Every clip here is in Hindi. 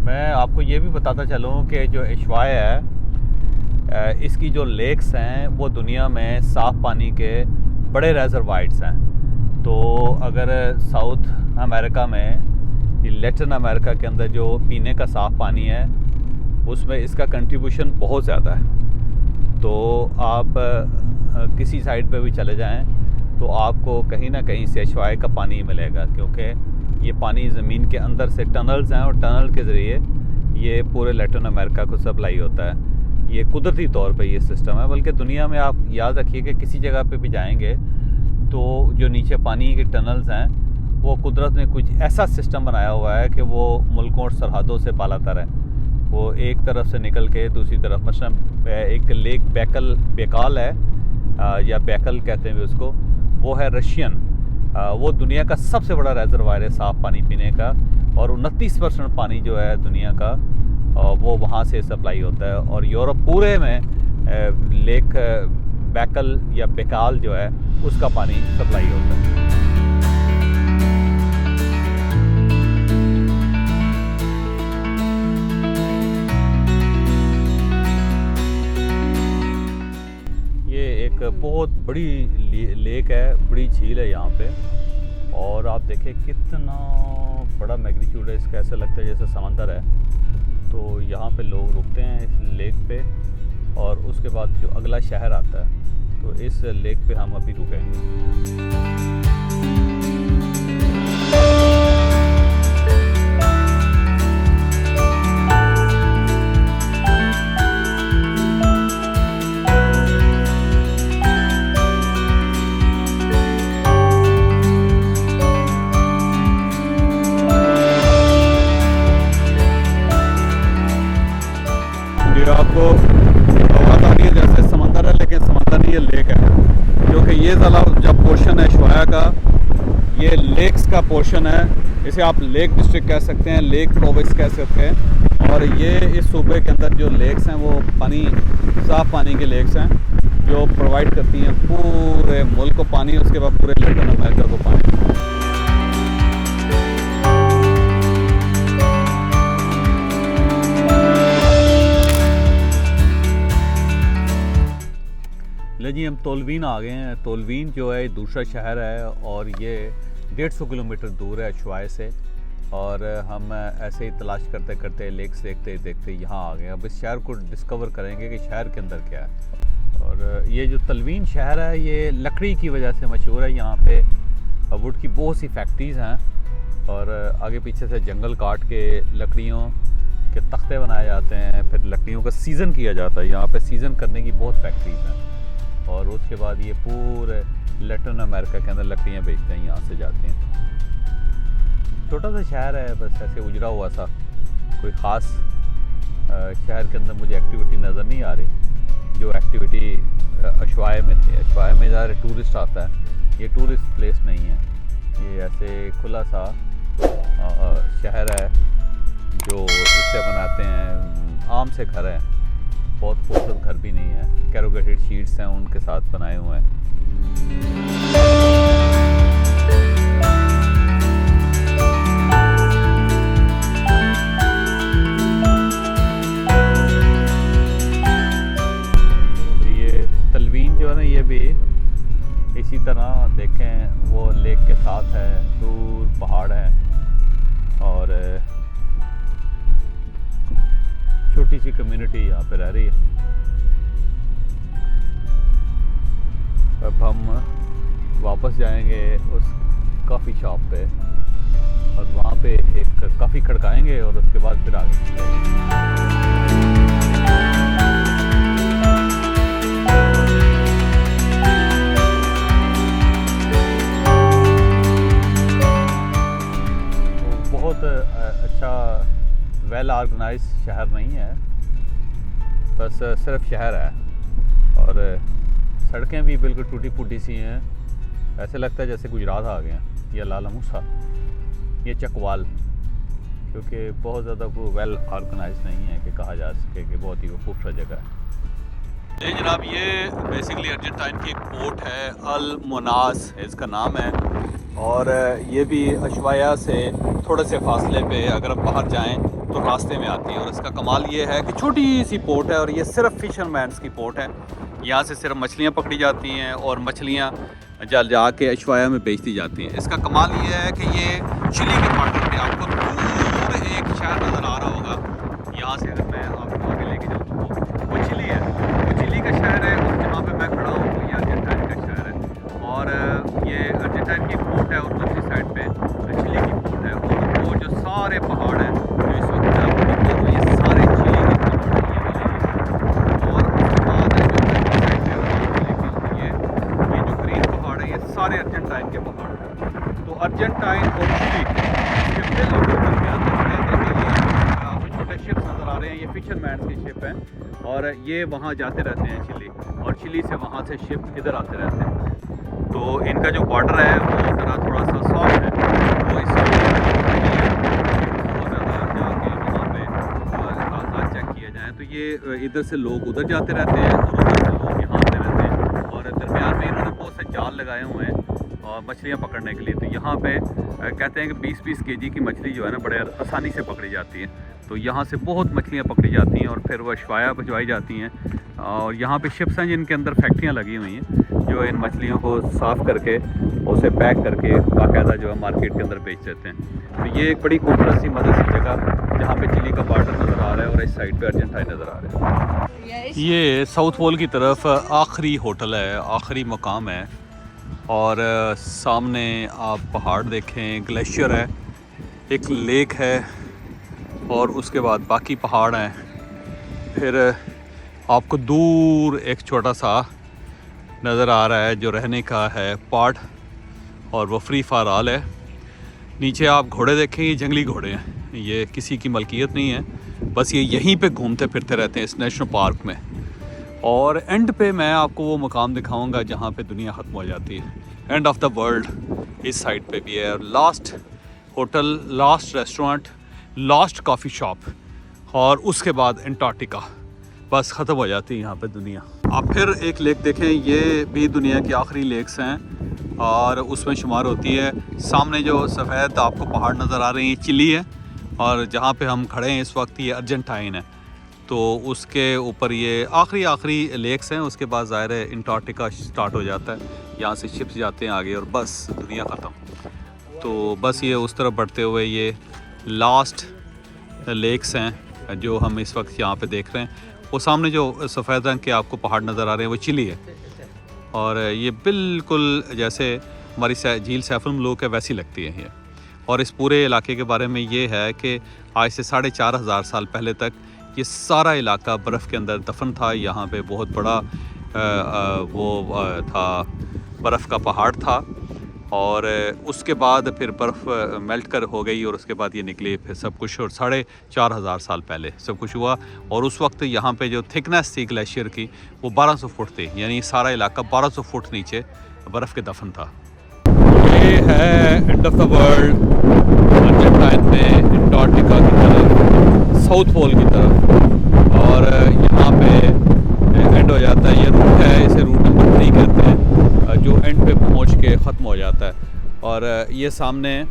मैं आपको ये भी बताता चलूँ कि जो एशवाय है इसकी जो लेक्स हैं वो दुनिया में साफ़ पानी के बड़े रेजरवायर्स हैं। तो अगर साउथ अमेरिका में, लैटिन अमेरिका के अंदर जो पीने का साफ़ पानी है उसमें इसका कंट्रीब्यूशन बहुत ज़्यादा है। तो आप किसी साइड पे भी चले जाएं तो आपको कहीं ना कहीं से एशवाय का पानी मिलेगा, क्योंकि ये पानी ज़मीन के अंदर से टनल्स हैं और टनल के ज़रिए ये पूरे लैटिन अमेरिका को सप्लाई होता है। ये कुदरती तौर पे ये सिस्टम है। बल्कि दुनिया में आप याद रखिए कि किसी जगह पे भी जाएंगे तो जो नीचे पानी के टनल्स हैं वो कुदरत ने कुछ ऐसा सिस्टम बनाया हुआ है कि वो मुल्कों और सरहदों से बालातर है। वो एक तरफ से निकल के दूसरी तरफ, मसलन एक लेक बेकाल है या बैकल कहते हैं उसको, वो है रशियन। वो दुनिया का सबसे बड़ा रेजरवायर है साफ़ पानी पीने का, और 29% पानी जो है दुनिया का वो वहाँ से सप्लाई होता है। और यूरोप पूरे में लेक बैकल या बेकाल जो है उसका पानी सप्लाई होता है। एक बहुत बड़ी लेक है, बड़ी झील है यहाँ पे, और आप देखें कितना बड़ा मैग्नीट्यूड है इसका। ऐसा लगता है जैसे समंदर है। तो यहाँ पे लोग रुकते हैं इस लेक पे, और उसके बाद जो अगला शहर आता है तो इस लेक पे हम अभी रुकेंगे। आपको आता नहीं है जैसे समंदर है, लेकिन समंदर नहीं, ये लेक है। क्योंकि ये ज़रा जब पोर्शन है एशवाया का, ये लेक्स का पोर्शन है। इसे आप लेक डिस्ट्रिक्ट कह सकते हैं, लेक प्रोविंस कह सकते हैं। और ये इस सूबे के अंदर जो लेक्स हैं वो पानी, साफ़ पानी के लेक्स हैं जो प्रोवाइड करती हैं पूरे मुल्क को पानी, उसके बाद पूरे लैटिन अमेरिका को पानी। जी हम तोलवीन आ गए हैं। तोलवीन जो है दूसरा शहर है और ये 150 किलोमीटर दूर है एशवाय से। और हम ऐसे ही तलाश करते करते लेक्स देखते देखते यहाँ आ गए। अब इस शहर को डिस्कवर करेंगे कि शहर के अंदर क्या है। और ये जो तलवीन शहर है ये लकड़ी की वजह से मशहूर है। यहाँ पे वुड की बहुत सी फैक्ट्रीज़ हैं, और आगे पीछे से जंगल काट के लकड़ियों के तख्ते बनाए जाते हैं, फिर लकड़ियों का सीज़न किया जाता है। यहाँ पे सीज़न करने की बहुत फैक्ट्रीज़ हैं, और उसके बाद ये पूरे लैटिन अमेरिका के अंदर लकड़ियाँ बेचते हैं, यहाँ से जाती हैं। छोटा सा शहर है, बस ऐसे उजड़ा हुआ सा, कोई ख़ास शहर के अंदर मुझे एक्टिविटी नज़र नहीं आ रही जो एक्टिविटी एशवाय में थी। एशवाय में ज़्यादा टूरिस्ट आता है, ये टूरिस्ट प्लेस नहीं है। ये ऐसे खुला सा शहर है जो इससे बनाते हैं, आम से घर है, बहुत खूबसूरत घर भी नहीं है, कैरोगेटेड शीट्स हैं उनके साथ बनाए हुए हैं। ये तलवीन जो है ना, ये भी इसी तरह देखें वो लेक के साथ है, दूर पहाड़ है और छोटी सी कम्युनिटी यहाँ पे रह रही है। अब हम वापस जाएंगे उस कॉफ़ी शॉप पे, और वहाँ पे एक कॉफ़ी खड़काएंगे और उसके बाद फिर आगे तो बहुत अच्छा वेल ऑर्गेनाइज शहर नहीं है, बस सिर्फ शहर है। और सड़कें भी बिल्कुल टूटी फूटी सी हैं, ऐसे लगता है जैसे गुजरात आ गए हैं, या लाला मूसा, ये चकवाल, क्योंकि बहुत ज़्यादा वो वेल ऑर्गेनाइज नहीं है कि कहा जा सके कि बहुत ही खूबसूरत जगह है। जी जनाब, ये बेसिकली अर्जेंटाइन की एक पोर्ट है, अल मोनास इसका नाम है। और ये भी अशवाया से थोड़े से फासले पे अगर हम बाहर जाएं तो रास्ते में आती है। और इसका कमाल ये है कि छोटी सी पोर्ट है और ये सिर्फ फिशरमैन्स की पोर्ट है। यहाँ से सिर्फ मछलियाँ पकड़ी जाती हैं और मछलियाँ जाके अशवाया में बेच दी जाती हैं। इसका कमाल ये है कि ये चिली के बॉर्डर पे आपको दूर एक शहर नज़र आ रहा होगा। यहाँ से अगर मैं आपको आगे लेके जाऊँ तो वो चिली है, वो चिली का शहर है। और जहाँ पे मैं खड़ा हूँ ये अर्जेंटाइन का शहर है। और ये अर्जेंटाइन की पोर्ट है और दूसरी साइड पे चिली की पोर्ट है। और वो जो सारे पहाड़ हैं जो इस वक्त मैं आपको दिखा रहा हूँ ये सारे चिली के पहाड़ हैं, ये वाले। और उसके बाद ये जो ग्रीन पहाड़ है ये सारे अर्जेंटाइन के पहाड़ हैं। तो अर्जेंटाइन और चिली के बिल्कुल दरमियान आपको छोटे शिप्स नज़र आ रहे हैं, ये फिशरमैन की शिप हैं। और ये वहाँ जाते रहते हैं चिली, और चिली से वहाँ से शिप इधर आते रहते हैं। तो इनका जो बॉर्डर है वो ज़रा थोड़ा सा सॉफ्ट है, तो इससे बहुत ज़्यादा जाके वहाँ पे कागजात चेक किए जाएँ तो ये इधर से लोग उधर जाते रहते हैं और उधर से लोग यहाँ आते रहते हैं। और दरमियान में इन्होंने बहुत से जाल लगाए हुए हैं और मछलियाँ पकड़ने के लिए। तो यहाँ पे कहते हैं कि 20-20 केजी की मछली जो है ना बड़े आसानी से पकड़ी जाती है। तो यहाँ से बहुत मछलियाँ पकड़ी जाती हैं और फिर वह अशवाया भिजवाई जाती हैं। और यहाँ पे शिप्स हैं जिनके अंदर फैक्ट्रियाँ लगी हुई हैं जो इन मछलियों को साफ़ करके उसे पैक करके बाकायदा जो है मार्केट के अंदर बेच देते हैं। तो ये एक बड़ी खूबसूरत सी मज़े सी जगह जहाँ पे चिली का बॉर्डर नज़र आ रहा है और इस साइड पे अर्जेंटाइन नज़र आ रहा है। ये साउथ पोल की तरफ आखिरी होटल है, आखिरी मकाम है। और सामने आप पहाड़ देखें, ग्लेशियर है, एक लेक है और उसके बाद बाकी पहाड़ हैं। फिर आपको दूर एक छोटा सा नज़र आ रहा है जो रहने का है पार्ट, और वो फ्री फॉर ऑल है। नीचे आप घोड़े देखें, ये जंगली घोड़े हैं, ये किसी की मलकियत नहीं है, बस ये यहीं पे घूमते फिरते रहते हैं इस नेशनल पार्क में। और एंड पे मैं आपको वो मकाम दिखाऊंगा जहाँ पे दुनिया ख़त्म हो जाती है, एंड ऑफ द वर्ल्ड इस साइड पे भी है। Last hotel, last restaurant, last coffee shop, और उसके बाद अंटार्कटिका, बस ख़त्म हो जाती है यहाँ पे दुनिया। आप फिर एक लेक देखें, ये भी दुनिया की आखिरी लेक्स हैं और उसमें शुमार होती है। सामने जो सफ़ेद आपको पहाड़ नज़र आ रही हैं चिली है, और जहाँ पे हम खड़े हैं इस वक्त ये अर्जेंटाइन है। तो उसके ऊपर ये आखिरी लेक्स हैं, उसके बाद ज़ाहिर है अंटार्कटिका स्टार्ट हो जाता है, यहाँ से शिप्स जाते हैं आगे और बस दुनिया ख़त्म। तो बस ये उस तरफ बढ़ते हुए ये लास्ट लेक्स हैं जो हम इस वक्त यहाँ पे देख रहे हैं। वो सामने जो सफ़ेद रंग के आपको पहाड़ नज़र आ रहे हैं वो चिली है, और ये बिल्कुल जैसे हमारी झील सैफुल मलूक है वैसी लगती है ये। और इस पूरे इलाके के बारे में ये है कि आज से 4500 साल पहले तक ये सारा इलाका बर्फ़ के अंदर दफन था। यहाँ पे बहुत बड़ा था, बर्फ़ का पहाड़ था, और उसके बाद फिर बर्फ़ मेल्ट कर हो गई और उसके बाद ये निकली फिर सब कुछ, और 4500 साल पहले सब कुछ हुआ। और उस वक्त यहाँ पे जो थिकनेस थी ग्लेशियर की वो 1200 फुट थी, यानी सारा इलाका 1200 फुट नीचे बर्फ़ के दफन था। ये है end of the world, Argentine में अंटार्कटिका की तरफ, साउथ पोल की तरफ, और यहाँ पे एंड हो जाता है। ये रूट है, इसे रूट नंबर 3 कहते हैं, जो एंड पे पहुँच के ख़त्म हो जाता है। और ये सामने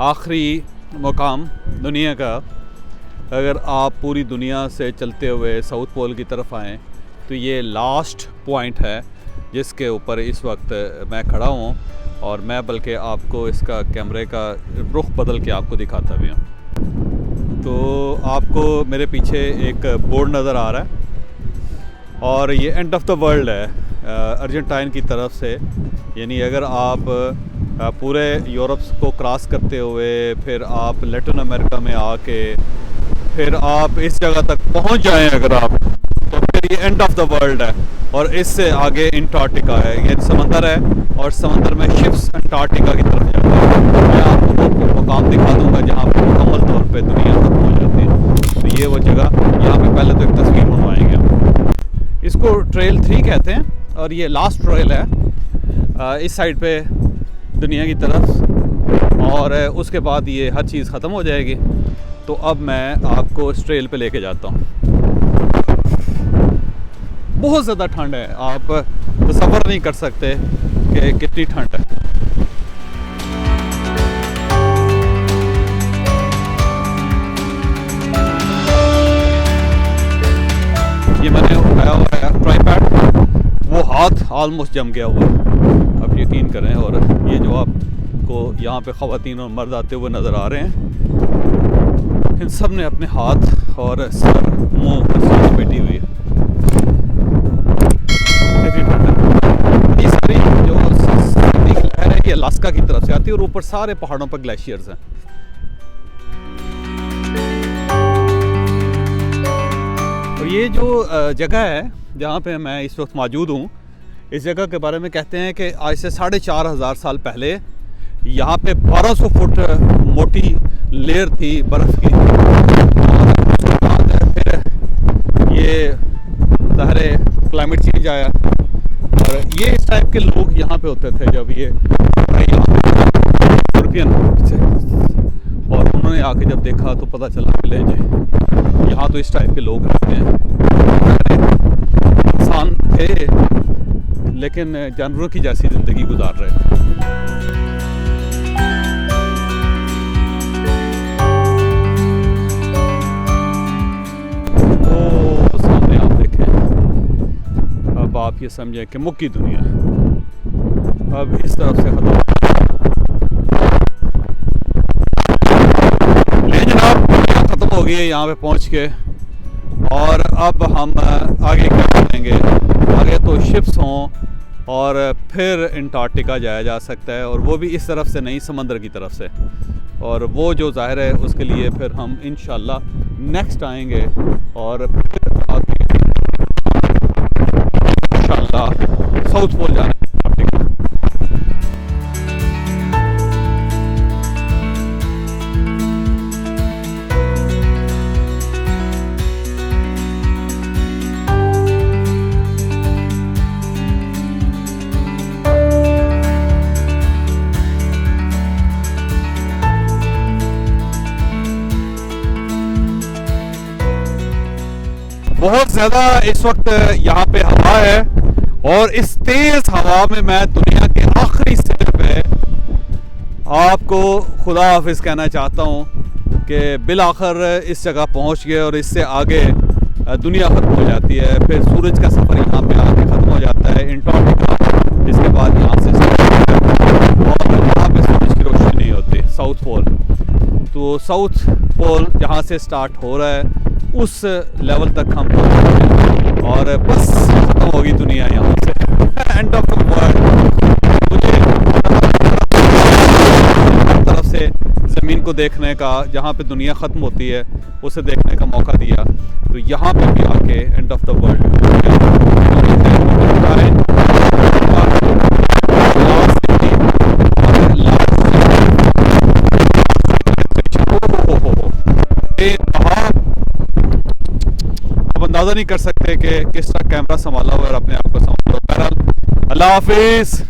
आखिरी मुकाम दुनिया का, अगर आप पूरी दुनिया से चलते हुए साउथ पोल की तरफ आएँ तो ये लास्ट पॉइंट है जिसके ऊपर इस वक्त मैं खड़ा हूँ। और मैं बल्कि आपको इसका कैमरे का रुख बदल के आपको दिखाता भी हूँ। तो आपको मेरे पीछे एक बोर्ड नज़र आ रहा है और ये एंड ऑफ द वर्ल्ड है अर्जेंटाइन की तरफ से। यानी अगर आप पूरे यूरोप को क्रॉस करते हुए फिर आप लैटिन अमेरिका में आके फिर आप इस जगह तक पहुंच जाएं अगर आप, तो फिर ये एंड ऑफ द वर्ल्ड है। और इससे आगे अंटार्कटिका है, ये समंदर है और समंदर में शिप्स अंटार्कटिका की तरफ जाते हैं। मैं आपको मकाम दिखा दूंगा जहाँ पर मुकम्मल तौर पे दुनिया खत्म हो जाती है। तो ये वो जगह, यहाँ पे पहले तो एक तस्वीर बनवाएंगे हम। इसको ट्रेल 3 कहते हैं और ये लास्ट ट्रेल है इस साइड पे दुनिया की तरफ, और उसके बाद ये हर चीज़ ख़त्म हो जाएगी। तो अब मैं आपको इस ट्रेल पे लेके जाता हूँ। बहुत ज़्यादा ठंड है, आप तसव्वुर नहीं कर सकते कि कितनी ठंड है। ऑलमोस्ट जम गया हुआ है, आप यकीन करें। और ये जो आपको यहाँ पे ख़वातीन और मर्द आते हुए नज़र आ रहे हैं, इन सब ने अपने हाथ और सर मुँह पर बैठी हुई है। ये सारी जो सर्दी की लहर है ये अलास्का की तरफ से आती है और ऊपर सारे पहाड़ों पर ग्लेशियर्स हैं। और ये जो जगह है जहाँ पे मैं इस वक्त मौजूद हूँ, इस जगह के बारे में कहते हैं कि आज से 4,500 साल पहले यहाँ पे 1200 फुट मोटी लेयर थी बर्फ़ की। और उसके बाद फिर ये ज़ाहिर क्लाइमेट चेंज आया और ये इस टाइप के लोग यहाँ पे होते थे जब ये यूरोपियन थे, और उन्होंने आके जब देखा तो पता चला कि ले जी यहाँ तो इस टाइप के लोग रहते हैं। इंसान थे लेकिन जानवरों की जैसी ज़िंदगी गुजार रहे थे। वो सामने आप देखें, अब आप ये समझें कि मुक्की दुनिया अब इस तरफ से ख़त्म। ले जनाब, दुनिया ख़त्म हो गई है यहाँ पे पहुँच के। और अब हम आगे क्या करेंगे? आगे तो शिप्स हों और फिर अंटार्कटिका जाया जा सकता है, और वो भी इस तरफ से नहीं, समंदर की तरफ से। और वो जो ज़ाहिर है उसके लिए फिर हम इंशाल्लाह नेक्स्ट आएंगे और फिर आगे इंशाल्लाह साउथ पोल जाना है। बहुत ज़्यादा इस वक्त यहाँ पे हवा है, और इस तेज़ हवा में मैं दुनिया के आखिरी सिरे पे आपको खुदा हाफिज़ कहना चाहता हूँ कि बिल आखिर इस जगह पहुँच गए, और इससे आगे दुनिया ख़त्म हो जाती है। फिर सूरज का सफ़र यहाँ पे आके ख़त्म हो जाता है, अंटार्कटिका, इसके बाद यहाँ से और यहाँ पे सूरज की रोशनी नहीं होती। साउथ पोल, तो साउथ पोल जहाँ से स्टार्ट हो रहा है उस लेवल तक हम पहुँचे और बस ख़त्म होगी दुनिया यहाँ से। End of the world. मुझे हर तरफ से ज़मीन को देखने का, जहाँ पे दुनिया ख़त्म होती है उसे देखने का मौका दिया, तो यहाँ पे भी आके एंड ऑफ द वर्ल्ड अंदाज़ा नहीं कर सकते कि किस तरह कैमरा संभाला हुआ और अपने आप को संभाला। बहरहाल अल्लाह हाफिज़।